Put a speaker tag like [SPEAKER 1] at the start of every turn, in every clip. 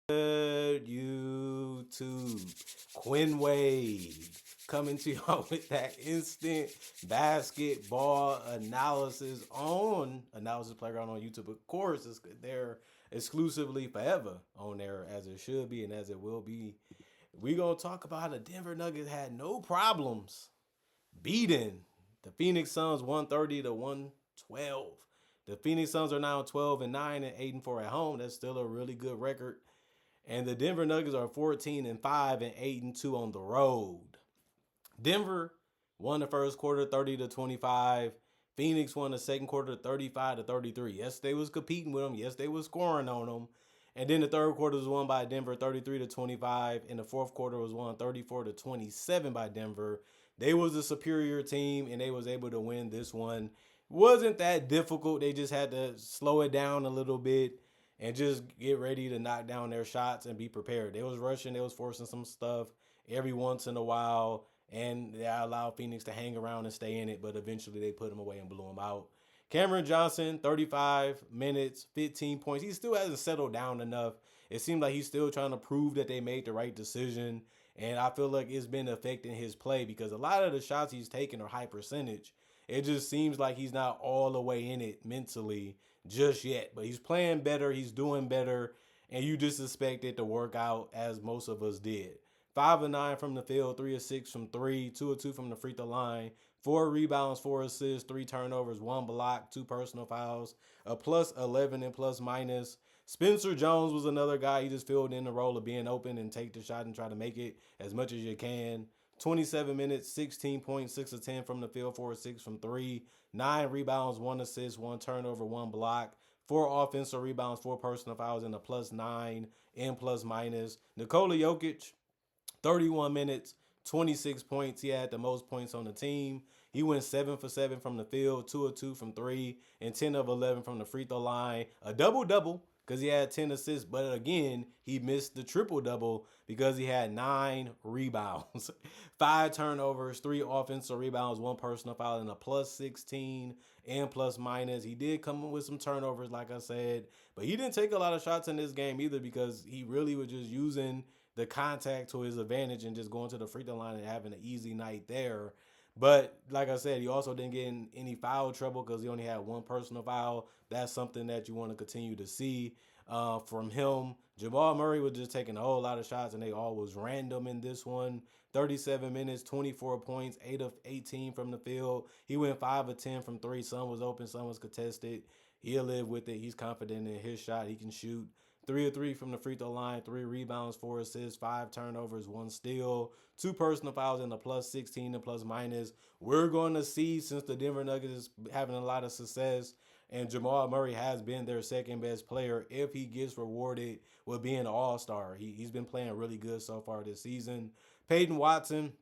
[SPEAKER 1] Good YouTube. Quinn Wade coming to y'all with that instant basketball analysis on Analysis Playground on YouTube. Of course, they're exclusively forever on there as it should be and as it will be. We're going to talk about how the Denver Nuggets had no problems beating the Phoenix Suns 130 to 112. The Phoenix Suns are now 12-9 and 8-4 at home. That's still a really good record. And the Denver Nuggets are 14-5 and 8-2 on the road. Denver won the first quarter 30-25. Phoenix won the second quarter 35-33. Yes, they was competing with them. Yes, they was scoring on them. And then the third quarter was won by Denver 33-25. And the fourth quarter was won 34-27 by Denver. They was a superior team and they was able to win this one. Wasn't that difficult. They just had to slow it down a little bit and just get ready to knock down their shots and be prepared. They was rushing, they was forcing some stuff every once in a while, and they allowed Phoenix to hang around and stay in it, but eventually they put them away and blew them out. Cameron Johnson, 35 minutes, 15 points. He still hasn't settled down enough. It seems like he's still trying to prove that they made the right decision, and I feel like it's been affecting his play because a lot of the shots he's taking are high percentage. It just seems like he's not all the way in it mentally just yet, but he's playing better, he's doing better, and you just expect it to work out as most of us did. 5 of 9 from the field, 3 of 6 from 3, 2 of 2 from the free throw line, 4 rebounds, 4 assists, 3 turnovers, 1 block, 2 personal fouls, a plus 11 and plus minus. Spencer Jones was another guy. He just filled in the role of being open and take the shot and try to make it as much as you can. 27 minutes, 16 points, 6 of 10 from the field, 4 of 6 from 3, 9 rebounds, 1 assist, 1 turnover, 1 block, 4 offensive rebounds, 4 personal fouls, and a plus 9 and plus minus. Nikola Jokic, 31 minutes, 26 points. He had the most points on the team. He went 7 for 7 from the field, 2 of 2 from 3, and 10 of 11 from the free throw line. A double-double because he had 10 assists, but again, he missed the triple-double because he had 9 rebounds, 5 turnovers, 3 offensive rebounds, 1 personal foul, and a plus 16 and plus minus. He did come in with some turnovers, like I said, but he didn't take a lot of shots in this game either because he really was just using the contact to his advantage and just going to the free throw line and having an easy night there. But like I said, he also didn't get in any foul trouble because he only had 1 personal foul. That's something that you want to continue to see from him. Jamal Murray was just taking a whole lot of shots, and they all was random in this one. 37 minutes, 24 points, 8 of 18 from the field. He went 5 of 10 from 3. Some was open, some was contested. He'll live with it. He's confident in his shot. He can shoot. 3 of 3 from the free throw line, 3 rebounds, 4 assists, 5 turnovers, 1 steal, 2 personal fouls, and a plus 16 and plus minus. We're going to see, since the Denver Nuggets is having a lot of success and Jamal Murray has been their second best player, if he gets rewarded with being an all-star. He's been playing really good so far this season. Peyton Watson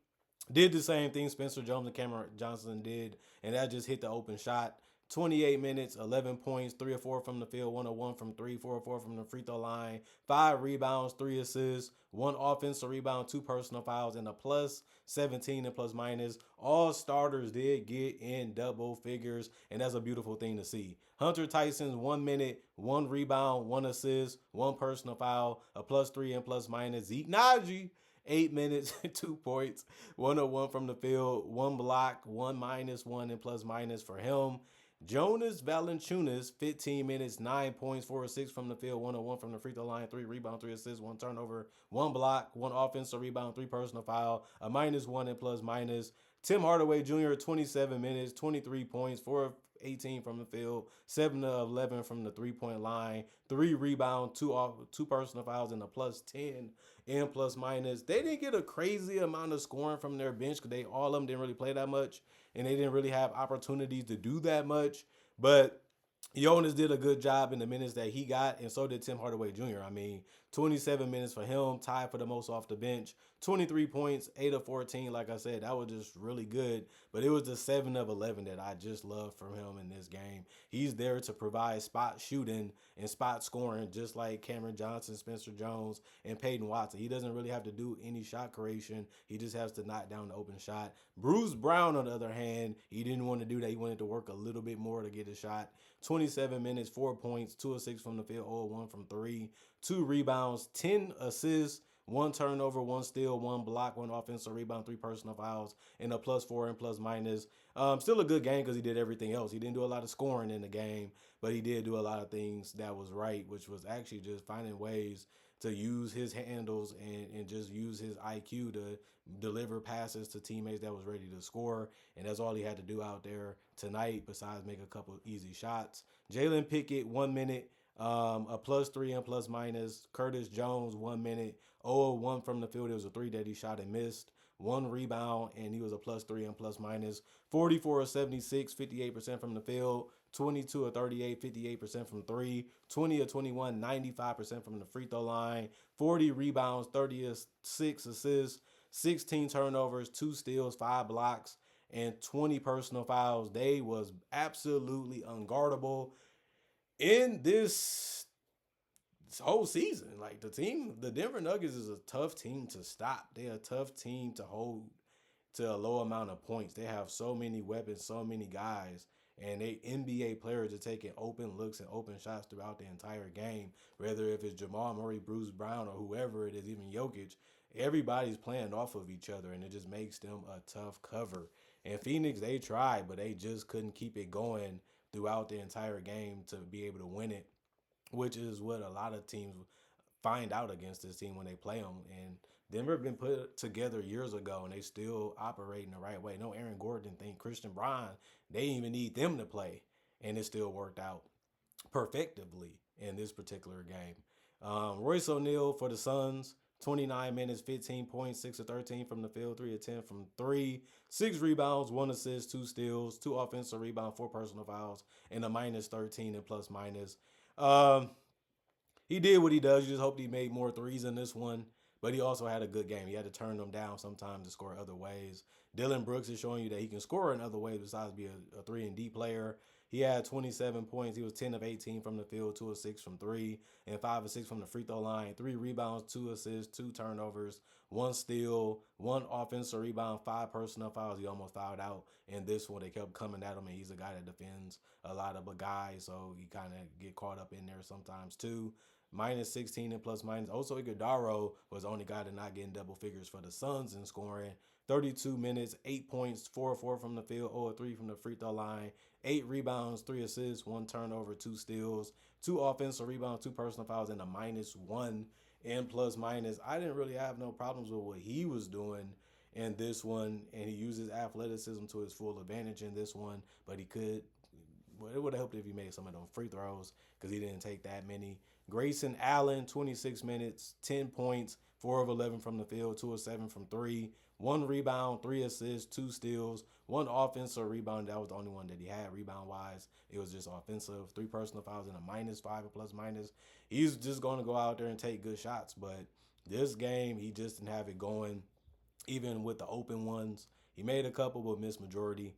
[SPEAKER 1] did the same thing Spencer Jones and Cameron Johnson did, and that just hit the open shot. 28 minutes, 11 points, 3 of 4 from the field, 1 of 1 from 3, 4 of 4 from the free throw line, 5 rebounds, 3 assists, 1 offensive rebound, 2 personal fouls, and a plus 17 and plus minus. All starters did get in double figures, and that's a beautiful thing to see. Hunter Tyson's 1 minute, 1 rebound, 1 assist, 1 personal foul, a plus 3 and plus minus. Zeke Naji, 8 minutes, 2 points, 1 of 1 from the field, 1 block, 1 minus 1 and plus minus for him. Jonas Valanciunas, 15 minutes, 9 points, 4 of 6 from the field, 1 of 1 from the free throw line, 3 rebounds, 3 assists, 1 turnover, 1 block, 1 offensive rebound, 3 personal foul, a minus 1 and plus minus. Tim Hardaway Jr., 27 minutes, 23 points, 4 of 18 from the field, 7 of 11 from the three-point line, 3 rebounds, 2 personal fouls, and a plus 10 and plus minus. They didn't get a crazy amount of scoring from their bench because all of them didn't really play that much, and they didn't really have opportunities to do that much. But Jonas did a good job in the minutes that he got, and so did Tim Hardaway Jr. I mean, 27 minutes for him, tied for the most off the bench, 23 points, 8 of 14. Like I said, that was just really good. But it was the 7 of 11 that I just love from him in this game. He's there to provide spot shooting and spot scoring, just like Cameron Johnson, Spencer Jones, and Peyton Watson. He doesn't really have to do any shot creation. He just has to knock down the open shot. Bruce Brown, on the other hand, he didn't want to do that. He wanted to work a little bit more to get a shot. 27 minutes, 4 points, 2 of 6 from the field, 0 of 1 from 3, 2 rebounds, 10 assists, 1 turnover, 1 steal, 1 block, 1 offensive rebound, 3 personal fouls, and a +4 and plus minus. Still a good game because he did everything else. He didn't do a lot of scoring in the game, but he did do a lot of things that was right, which was actually just finding ways to use his handles and just use his IQ to deliver passes to teammates that was ready to score. And that's all he had to do out there tonight, besides make a couple easy shots. Jalen Pickett, 1 minute, a +3 and plus minus. Curtis Jones, 1 minute, 0-1 from the field. It was a three that he shot and missed. 1 rebound, and he was a +3 and plus minus. 44 of 76, 58% from the field. 22 of 38, 58% from three. 20 of 21, 95% from the free throw line. 40 rebounds, 36 assists, 16 turnovers, 2 steals, 5 blocks, and 20 personal fouls. They was absolutely unguardable in this whole season. Like the Denver Nuggets is a tough team to stop. They're a tough team to hold to a low amount of points. They have so many weapons, so many guys, and they NBA players are taking open looks and open shots throughout the entire game. Whether if it's Jamal Murray, Bruce Brown, or whoever it is, even Jokic, everybody's playing off of each other, and it just makes them a tough cover. And Phoenix, they tried, but they just couldn't keep it going throughout the entire game to be able to win it, which is what a lot of teams find out against this team when they play them. And Denver been put together years ago, and they still operate in the right way. No Aaron Gordon think Christian Brown, they even need them to play, and it still worked out perfectively in this particular game. Royce O'Neal for the Suns, 29 minutes, 15 points, 6 of 13 from the field, 3 of 10 from three, 6 rebounds, 1 assist, 2 steals, 2 offensive rebounds, 4 personal fouls, and a -13 and plus minus. Um, he did what he does. You just hope he made more threes in this one. But he also had a good game. He had to turn them down sometimes to score other ways. Dylan Brooks is showing you that he can score in other ways besides be a 3 and D player. He had 27 points. He was 10 of 18 from the field, 2 of 6 from three, and 5 of 6 from the free throw line. 3 rebounds, 2 assists, 2 turnovers, 1 steal, 1 offensive rebound, 5 personal fouls. He almost fouled out in this one. They kept coming at him, and he's a guy that defends a lot of guys, so he kind of get caught up in there sometimes too. -16 and plus minus. Also, Iguodaro was the only guy to not get in double figures for the Suns in scoring. 32 minutes, 8 points, 4 of 4 from the field, 0 of 3 from the free throw line, 8 rebounds, 3 assists, 1 turnover, 2 steals, 2 offensive rebounds, 2 personal fouls, and a -1 and plus minus. I didn't really have no problems with what he was doing in this one, and he uses athleticism to his full advantage in this one, but he could. Well, it would have helped if he made some of those free throws because he didn't take that many. Grayson Allen, 26 minutes, 10 points, 4 of 11 from the field, 2 of 7 from three, 1 rebound, 3 assists, 2 steals, 1 offensive rebound. That was the only one that he had rebound wise. It was just offensive. 3 personal fouls and a -5 and plus minus. He's just going to go out there and take good shots, but this game he just didn't have it going even with the open ones. He made a couple, but missed majority.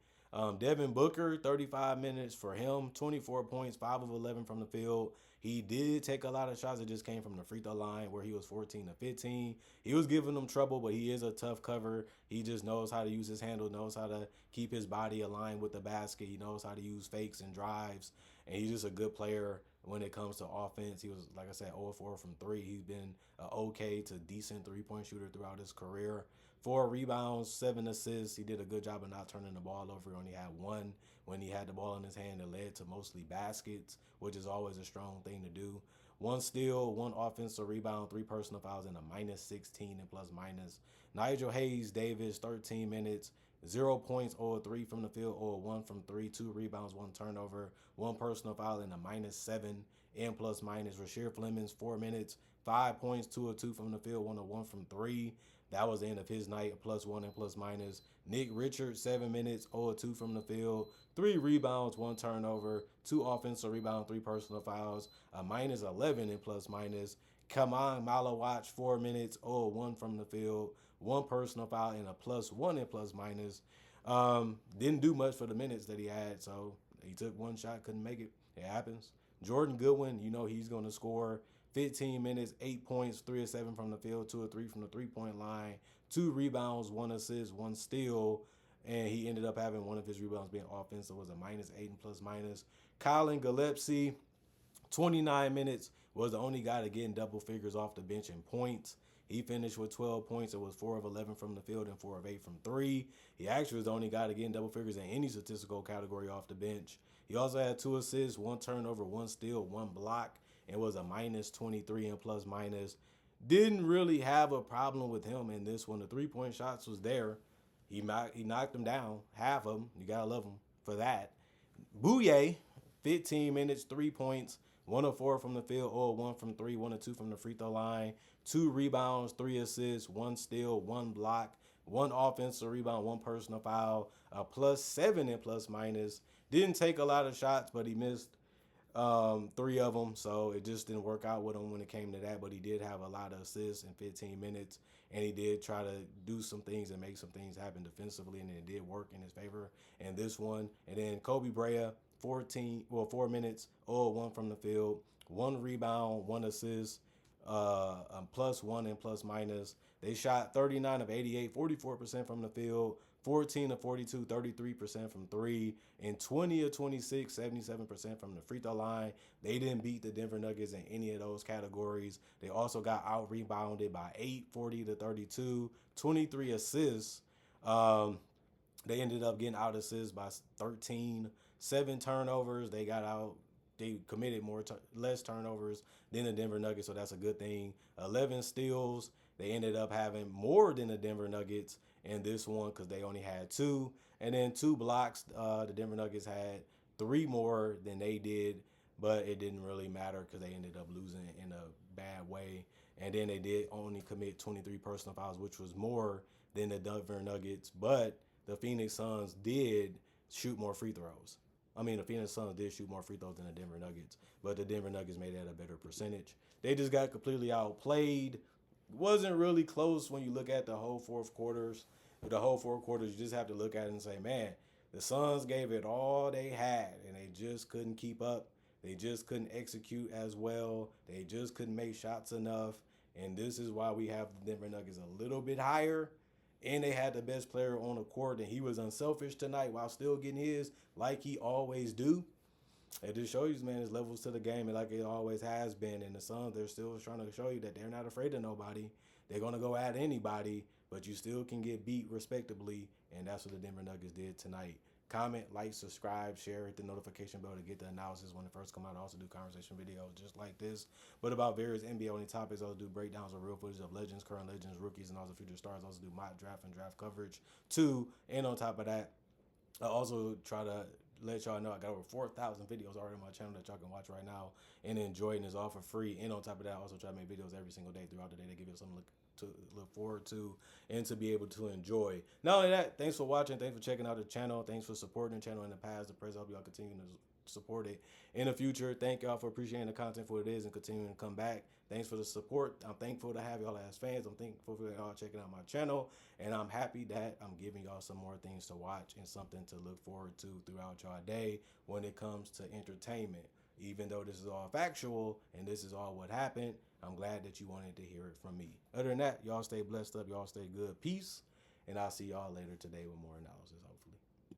[SPEAKER 1] Devin Booker, 35 minutes for him, 24 points, 5 of 11 from the field. He did take a lot of shots that just came from the free throw line where he was 14 to 15. He was giving them trouble, but he is a tough cover. He just knows how to use his handle, knows how to keep his body aligned with the basket. He knows how to use fakes and drives, and he's just a good player when it comes to offense. He was, like I said, 0-4 from three. He's been an okay to decent three-point shooter throughout his career. 4 rebounds, 7 assists. He did a good job of not turning the ball over. He only had one when he had the ball in his hand. It led to mostly baskets, which is always a strong thing to do. 1 steal, 1 offensive rebound, 3 personal fouls, and a -16 and plus minus. Nigel Hayes Davis, 13 minutes, 0 points, 0 of 3 from the field, 0 of 1 from three, 2 rebounds, 1 turnover, 1 personal foul, and a -7 and plus minus. Rasheer Flemings, 4 minutes, 5 points, 2 of 2 from the field, 1 of 1 from three. That was the end of his night, a +1 and plus minus. Nick Richards, 7 minutes, 0 of 2 from the field, 3 rebounds, 1 turnover, 2 offensive rebounds, 3 personal fouls, a -11 and plus minus. Kaman Malawach, 4 minutes, 0 of 1 from the field, 1 personal foul, and a +1 and plus minus. Didn't do much for the minutes that he had, so he took one shot, couldn't make it. It happens. Jordan Goodwin, you know he's going to score. 15 minutes, 8 points, 3 of 7 from the field, 2 of 3 from the three-point line, 2 rebounds, 1 assist, 1 steal, and he ended up having one of his rebounds being offensive. It was a -8 and plus minus. Colin Gillespie, 29 minutes Was the only guy to get in double figures off the bench in points. He finished with 12 points. It was 4 of 11 from the field and 4 of 8 from three. He actually was the only guy to get in double figures in any statistical category off the bench. He also had 2 assists, 1 turnover, 1 steal, 1 block, and was a minus 23 and plus minus. Didn't really have a problem with him in this one. The 3-point shots was there. He knocked them down, half of them. You gotta love him for that. Bouye, 15 minutes, 3 points, 1 of 4 from the field, or 1 from 3, 1 of 2 from the free throw line, 2 rebounds, 3 assists, 1 steal, 1 block, 1 offensive rebound, 1 personal foul, a +7 in plus minus. Didn't take a lot of shots, but he missed 3 of them, so it just didn't work out with him when it came to that. But he did have a lot of assists in 15 minutes, and he did try to do some things and make some things happen defensively, and it did work in his favor in this one. And then Kobe Brea, 4 minutes, 1 from the field, 1 rebound, 1 assist, +1 and plus minus. They shot 39 of 88, 44% from the field, 14 of 42, 33% from 3, and 20 of 26, 77% from the free throw line. They didn't beat the Denver Nuggets in any of those categories. They also got out rebounded by 8, 40 to 32, 23 assists. They ended up getting out assists by 13, 7 turnovers. They committed less turnovers than the Denver Nuggets, so that's a good thing. 11 steals. They ended up having more than the Denver Nuggets in this one because they only had 2. And then 2 blocks. The Denver Nuggets had 3 more than they did, but it didn't really matter because they ended up losing in a bad way. And then they did only commit 23 personal fouls, which was more than the Denver Nuggets. But the Phoenix Suns did shoot more free throws. The Phoenix Suns did shoot more free throws than the Denver Nuggets, but the Denver Nuggets made that a better percentage. They just got completely outplayed. Wasn't really close when you look at the whole fourth quarters. The whole 4 quarters, you just have to look at it and say, man, the Suns gave it all they had, and they just couldn't keep up. They just couldn't execute as well. They just couldn't make shots enough, and this is why we have the Denver Nuggets a little bit higher. And they had the best player on the court, and he was unselfish tonight while still getting his, like he always do. It just shows you, man, his levels to the game, and like it always has been. And the Suns, they're still trying to show you that they're not afraid of nobody. They're going to go at anybody, but you still can get beat respectably, and that's what the Denver Nuggets did tonight. Comment, like, subscribe, share, hit the notification bell to get the analysis when it first come out. I also do conversation videos just like this, but about various NBA only topics. I also do breakdowns of real footage of legends, current legends, rookies, and also future stars. I also do mock draft and draft coverage too. And on top of that, I also try to let y'all know I got over 4,000 videos already on my channel that y'all can watch right now and enjoy, and it's all for free. And on top of that, I also try to make videos every single day throughout the day to give you something to look forward to and to be able to enjoy. Not only that, thanks for watching, thanks for checking out the channel, thanks for supporting the channel in the past, the present. I hope y'all continue to support it in the future. Thank y'all for appreciating the content for what it is and continuing to come back. Thanks for the support. I'm thankful to have y'all as fans. I'm thankful for y'all checking out my channel, and I'm happy that I'm giving y'all some more things to watch and something to look forward to throughout y'all day when it comes to entertainment. Even though this is all factual and this is all what happened, I'm glad that you wanted to hear it from me. Other than that, y'all stay blessed up. Y'all stay good. Peace. And I'll see y'all later today with more analysis, hopefully.